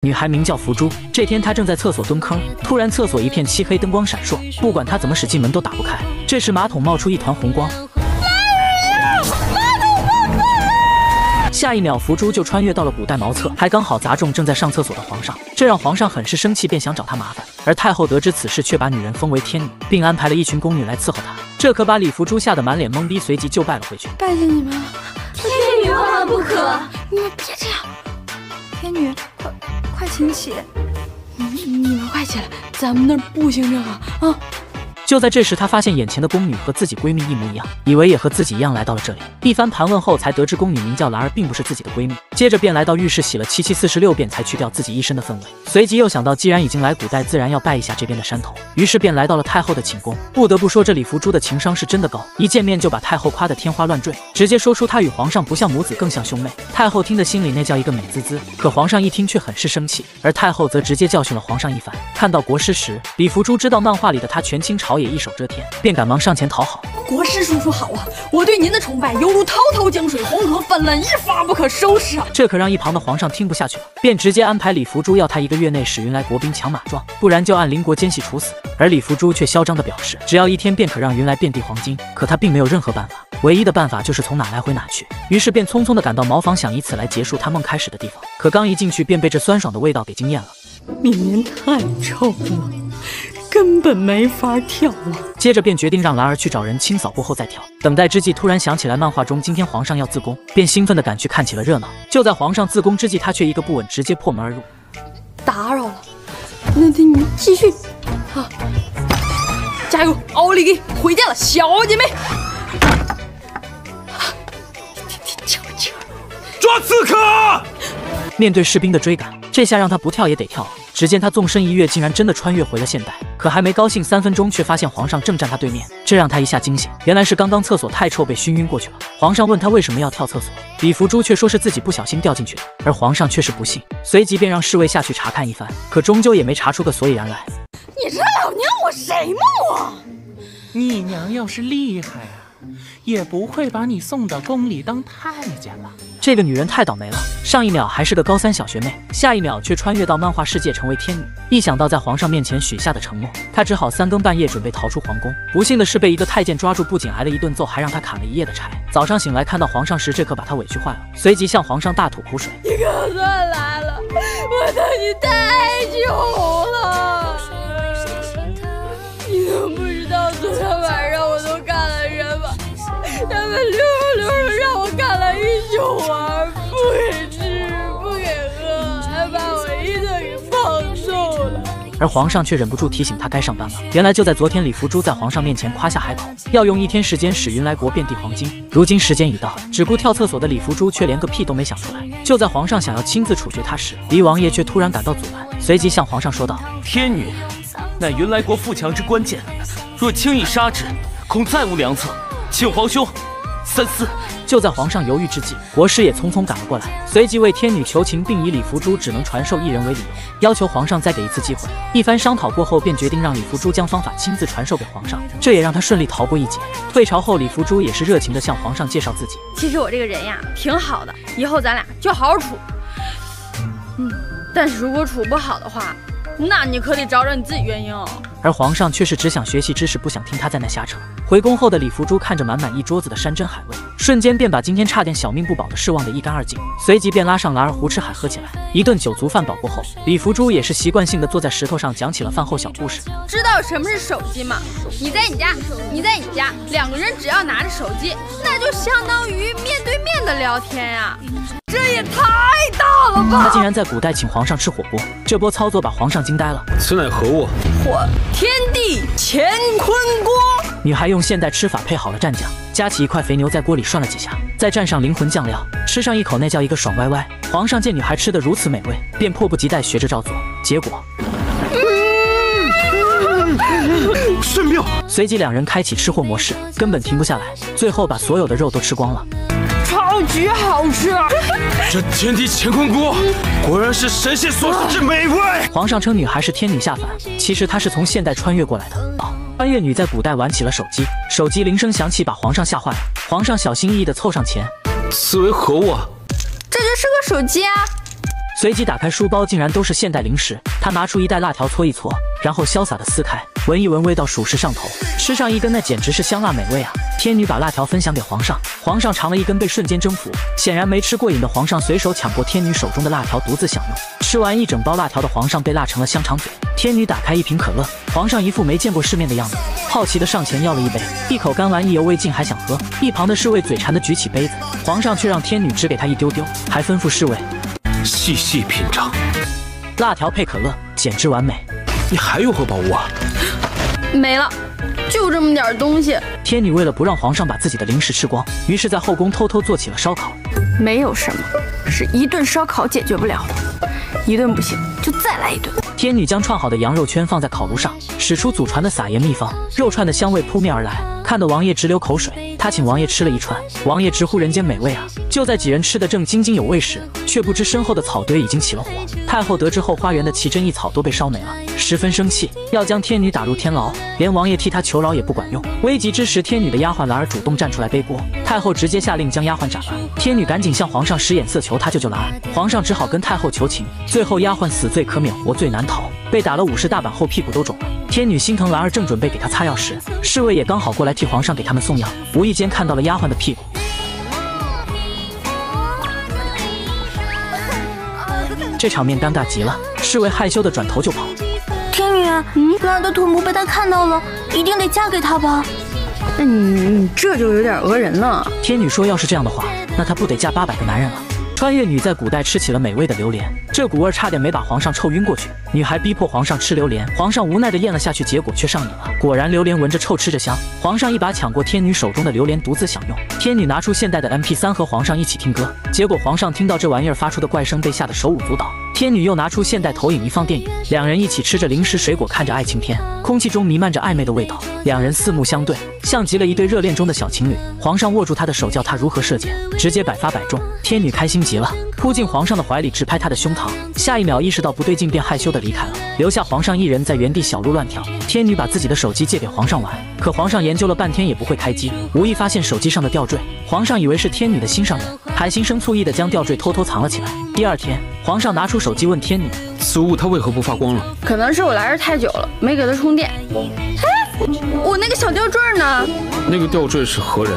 女孩名叫福珠，这天她正在厕所蹲坑，突然厕所一片漆黑，灯光闪烁，不管她怎么使劲门都打不开。这时马桶冒出一团红光，下一秒福珠就穿越到了古代茅厕，还刚好砸中正在上厕所的皇上，这让皇上很是生气，便想找他麻烦。而太后得知此事，却把女人封为天女，并安排了一群宫女来伺候她。这可把李福珠吓得满脸懵逼，随即就拜了回去。拜见你们了，天女万万不可！你们别这样，天女，快请起！你们快起来，咱们那儿不行这个啊！就在这时，她发现眼前的宫女和自己闺蜜一模一样，以为也和自己一样来到了这里。一番盘问后，才得知宫女名叫兰儿，并不是自己的闺蜜。接着便来到浴室洗了776遍，才去掉自己一身的氛围。随即又想到，既然已经来古代，自然要拜一下这边的山头，于是便来到了太后的寝宫。不得不说，这李福珠的情商是真的高，一见面就把太后夸得天花乱坠，直接说出她与皇上不像母子，更像兄妹。太后听得心里那叫一个美滋滋，可皇上一听却很是生气，而太后则直接教训了皇上一番。看到国师时，李福珠知道漫画里的他权倾朝野，一手遮天，便赶忙上前讨好。国师叔叔好啊，我对您的崇拜犹如滔滔江水，黄河泛滥，一发不可收拾啊！这可让一旁的皇上听不下去了，便直接安排李福珠要他1个月内使云来国兵强马壮，不然就按邻国奸细处死。而李福珠却嚣张地表示，只要1天便可让云来遍地黄金。可他并没有任何办法，唯一的办法就是从哪来回哪去。于是便匆匆地赶到茅房，想以此来结束他梦开始的地方。可刚一进去，便被这酸爽的味道给惊艳了。里面太臭了，根本没法跳啊！接着便决定让兰儿去找人清扫过后再跳。等待之际，突然想起来漫画中今天皇上要自宫，便兴奋地赶去看起了热闹。就在皇上自宫之际，他却一个不稳，直接破门而入。打扰了，那你继续啊！加油，奥利给！回家了，小姐妹！抓刺客！面对士兵的追赶，这下让他不跳也得跳了。只见他纵身一跃，竟然真的穿越回了现代。可还没高兴3分钟，却发现皇上正站他对面，这让他一下惊醒。原来是刚刚厕所太臭被熏晕过去了。皇上问他为什么要跳厕所，李福珠却说是自己不小心掉进去的，而皇上却是不信，随即便让侍卫下去查看一番，可终究也没查出个所以然来。你这老娘我谁梦啊？你娘要是厉害啊，也不会把你送到宫里当太监了。这个女人太倒霉了，上一秒还是个高3小学妹，下一秒却穿越到漫画世界成为天女。一想到在皇上面前许下的承诺，她只好3更半夜准备逃出皇宫。不幸的是被一个太监抓住，不仅挨了一顿揍，还让她砍了一夜的柴。早上醒来看到皇上时，这可把她委屈坏了，随即向皇上大吐苦水。你可算来了，我等你太久了。你都不知道昨天晚上我都干了什么，他们溜着让我干了一宿玩，不给吃不给喝，还把我一顿给胖揍了。而皇上却忍不住提醒他该上班了。原来就在昨天，李福珠在皇上面前夸下海口，要用1天时间使云来国遍地黄金。如今时间已到，只顾跳厕所的李福珠却连个屁都没想出来。就在皇上想要亲自处决他时，李王爷却突然赶到阻拦，随即向皇上说道：天女乃云来国富强之关键，若轻易杀之，恐再无良策，请皇兄三思。就在皇上犹豫之际，国师也匆匆赶了过来，随即为天女求情，并以李福珠只能传授1人为理由，要求皇上再给一次机会。一番商讨过后，便决定让李福珠将方法亲自传授给皇上，这也让他顺利逃过一劫。退朝后，李福珠也是热情地向皇上介绍自己。其实我这个人呀，挺好的，以后咱俩就好好处。但是如果处不好的话，那你可得找找你自己原因哦。而皇上却是只想学习知识，不想听他在那瞎扯。回宫后的李福珠看着满满一桌子的山珍海味，瞬间便把今天差点小命不保的事忘得一干二净，随即便拉上兰儿胡吃海喝起来。一顿酒足饭饱过后，李福珠也是习惯性的坐在石头上讲起了饭后小故事。知道什么是手机吗？你在你家，2个人只要拿着手机，那就相当于面对面的聊天呀。这也太大了吧！他竟然在古代请皇上吃火锅，这波操作把皇上惊呆了。此乃何物？天地乾坤锅。女孩用现代吃法配好了蘸酱，夹起一块肥牛在锅里涮了几下，再蘸上灵魂酱料，吃上一口那叫一个爽歪歪。皇上见女孩吃得如此美味，便迫不及待学着照做，结果神妙！随即2人开启吃货模式，根本停不下来，最后把所有的肉都吃光了。超级好吃！这天地乾坤锅果然是神仙所示之美味。皇上称女孩是天女下凡，其实她是从现代穿越过来的。穿越女在古代玩起了手机，手机铃声响起，把皇上吓坏了。皇上小心翼翼地凑上前，此为何物啊？这就是个手机啊。随即打开书包，竟然都是现代零食。他拿出一袋辣条搓一搓，然后潇洒的撕开，闻一闻，味道属实上头。吃上一根，那简直是香辣美味啊！天女把辣条分享给皇上，皇上尝了一根，被瞬间征服。显然没吃过瘾的皇上随手抢过天女手中的辣条，独自享用。吃完一整包辣条的皇上被辣成了香肠嘴。天女打开一瓶可乐，皇上一副没见过世面的样子，好奇的上前要了一杯，一口干完意犹未尽，还想喝。一旁的侍卫嘴馋的举起杯子，皇上却让天女只给他一丢丢，还吩咐侍卫细细品尝。辣条配可乐，简直完美。你还有何宝物啊？没了，就这么点东西。天女为了不让皇上把自己的零食吃光，于是在后宫偷偷做起了烧烤。没有什么是一顿烧烤解决不了的，一顿不行就再来一顿。天女将串好的羊肉圈放在烤炉上，使出祖传的撒盐秘方，肉串的香味扑面而来，看得王爷直流口水。他请王爷吃了一串，王爷直呼人间美味啊！就在几人吃得正津津有味时，却不知身后的草堆已经起了火。太后得知后花园的奇珍异草都被烧没了，十分生气，要将天女打入天牢，连王爷替她求饶也不管用。危急之时，天女的丫鬟兰儿主动站出来背锅，太后直接下令将丫鬟斩了。天女赶紧向皇上使眼色求她救救兰儿，皇上只好跟太后求情。最后丫鬟死罪可免，活罪难逃，被打了50大板后屁股都肿了。天女心疼兰儿，正准备给她擦药时，侍卫也刚好过来替皇上给他们送药，无意间看到了丫鬟的屁股。这场面尴尬极了，侍卫害羞的转头就跑。天女，兰儿的臀部被他看到了，一定得嫁给他吧？那你这就有点讹人了。天女说，要是这样的话，那她不得嫁800个男人了。穿越女在古代吃起了美味的榴莲，这股味差点没把皇上臭晕过去。女孩逼迫皇上吃榴莲，皇上无奈的咽了下去，结果却上瘾了。果然榴莲闻着臭，吃着香。皇上一把抢过天女手中的榴莲，独自享用。天女拿出现代的 MP3和皇上一起听歌，结果皇上听到这玩意儿发出的怪声，被吓得手舞足蹈。天女又拿出现代投影仪放电影，两人一起吃着零食水果，看着爱情片，空气中弥漫着暧昧的味道。两人四目相对，像极了一对热恋中的小情侣。皇上握住她的手，教她如何射箭，直接百发百中。天女开心极了，扑进皇上的怀里，直拍他的胸膛。下一秒意识到不对劲，便害羞地离开了，留下皇上一人在原地小鹿乱跳。天女把自己的手机借给皇上玩，可皇上研究了半天也不会开机，无意发现手机上的吊坠。皇上以为是天女的心上人，还心生醋意地将吊坠偷偷藏了起来。第二天，皇上拿出手机问天女，此物它为何不发光了？可能是我来这太久了，没给它充电。哎，我那个小吊坠呢？那个吊坠是何人？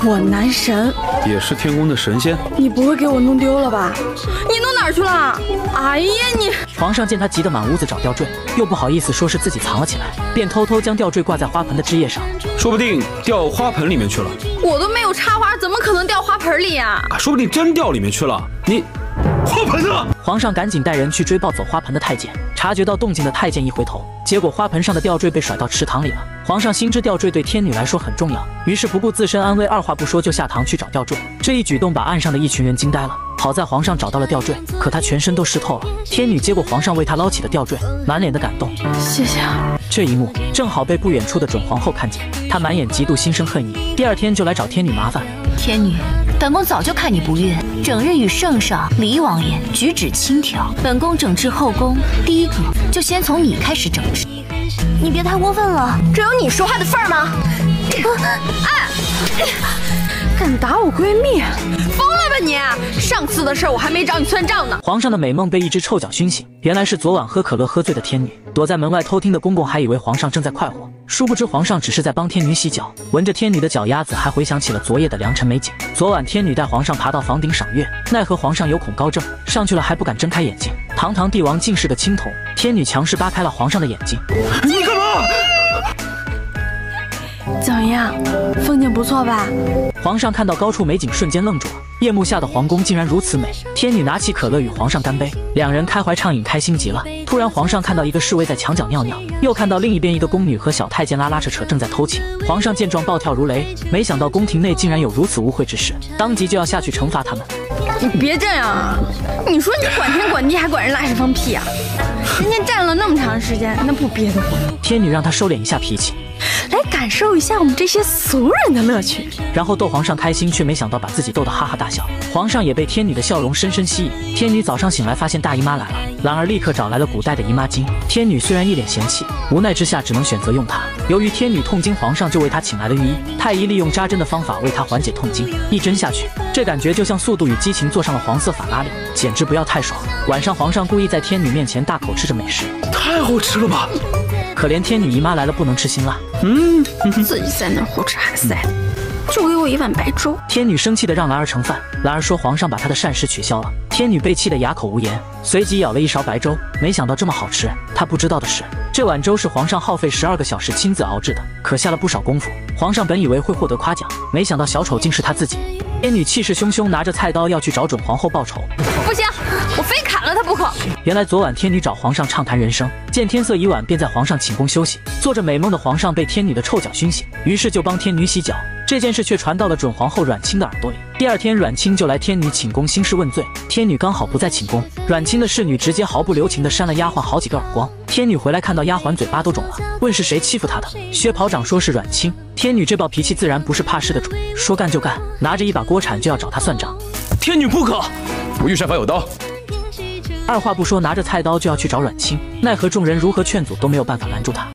我男神，也是天宫的神仙。你不会给我弄丢了吧？你弄哪儿去了？哎呀你！皇上见他急得满屋子找吊坠，又不好意思说是自己藏了起来，便偷偷将吊坠挂在花盆的枝叶上。说不定掉花盆里面去了。我都没有插花，怎么可能掉花盆里呀？说不定真掉里面去了。你花盆呢？皇上赶紧带人去追抱走花盆的太监，察觉到动静的太监一回头，结果花盆上的吊坠被甩到池塘里了。皇上心知吊坠对天女来说很重要，于是不顾自身安危，二话不说就下堂去找吊坠。这一举动把岸上的一群人惊呆了。好在皇上找到了吊坠，可他全身都湿透了。天女接过皇上为他捞起的吊坠，满脸的感动，谢谢啊。这一幕正好被不远处的准皇后看见，她满眼嫉妒，心生恨意。第二天就来找天女麻烦。天女，本宫早就看你不悦，整日与圣上李王爷举止轻佻。本宫整治后宫，第一个就先从你开始整治。你别太过分了，这有你说话的份儿吗？哎，敢打我闺蜜，疯了吧你！上次的事我还没找你算账呢。皇上的美梦被一只臭脚熏醒，原来是昨晚喝可乐喝醉的天女。躲在门外偷听的公公还以为皇上正在快活，殊不知皇上只是在帮天女洗脚。闻着天女的脚丫子，还回想起了昨夜的良辰美景。昨晚天女带皇上爬到房顶赏月，奈何皇上有恐高症，上去了还不敢睁开眼睛。堂堂帝王竟是个青铜，天女强势扒开了皇上的眼睛。你干嘛？怎么样，风景不错吧？皇上看到高处美景，瞬间愣住了。夜幕下的皇宫竟然如此美。天女拿起可乐与皇上干杯，两人开怀畅饮，开心极了。突然，皇上看到一个侍卫在墙角尿尿，又看到另一边一个宫女和小太监拉拉扯扯正在偷情。皇上见状暴跳如雷，没想到宫廷内竟然有如此污秽之事，当即就要下去惩罚他们。你别这样啊！你说你管天管地还管人拉屎放屁啊？人家站了那么长时间，那不憋得慌？天女让他收敛一下脾气。来感受一下我们这些俗人的乐趣。然后逗皇上开心，却没想到把自己逗得哈哈大笑。皇上也被天女的笑容深深吸引。天女早上醒来发现大姨妈来了，兰儿立刻找来了古代的姨妈巾。天女虽然一脸嫌弃，无奈之下只能选择用它。由于天女痛经，皇上就为她请来了御医。太医利用扎针的方法为她缓解痛经，一针下去，这感觉就像《速度与激情》坐上了黄色法拉利，简直不要太爽。晚上皇上故意在天女面前大口吃着美食，太好吃了吧！可怜天女姨妈来了不能吃辛辣，自己在那胡吃海塞，就给我一碗白粥。天女生气的让兰儿盛饭，兰儿说皇上把她的膳食取消了。天女被气得哑口无言，随即舀了一勺白粥，没想到这么好吃。她不知道的是，这碗粥是皇上耗费12个小时亲自熬制的，可下了不少功夫。皇上本以为会获得夸奖，没想到小丑竟是他自己。天女气势汹汹，拿着菜刀要去找准皇后报仇。不行，我非砍了他不可。原来昨晚天女找皇上畅谈人生，见天色已晚，便在皇上寝宫休息。做着美梦的皇上被天女的臭脚熏醒，于是就帮天女洗脚。这件事却传到了准皇后阮清的耳朵里。第二天，阮清就来天女寝宫兴师问罪。天女刚好不在寝宫，阮清的侍女直接毫不留情地扇了丫鬟好几个耳光。天女回来看到丫鬟嘴巴都肿了，问是谁欺负她的。薛袍长说是阮清。天女这暴脾气自然不是怕事的主，说干就干，拿着一把锅铲就要找她算账。天女不可！我御膳房有刀。二话不说，拿着菜刀就要去找阮清，奈何众人如何劝阻都没有办法拦住他。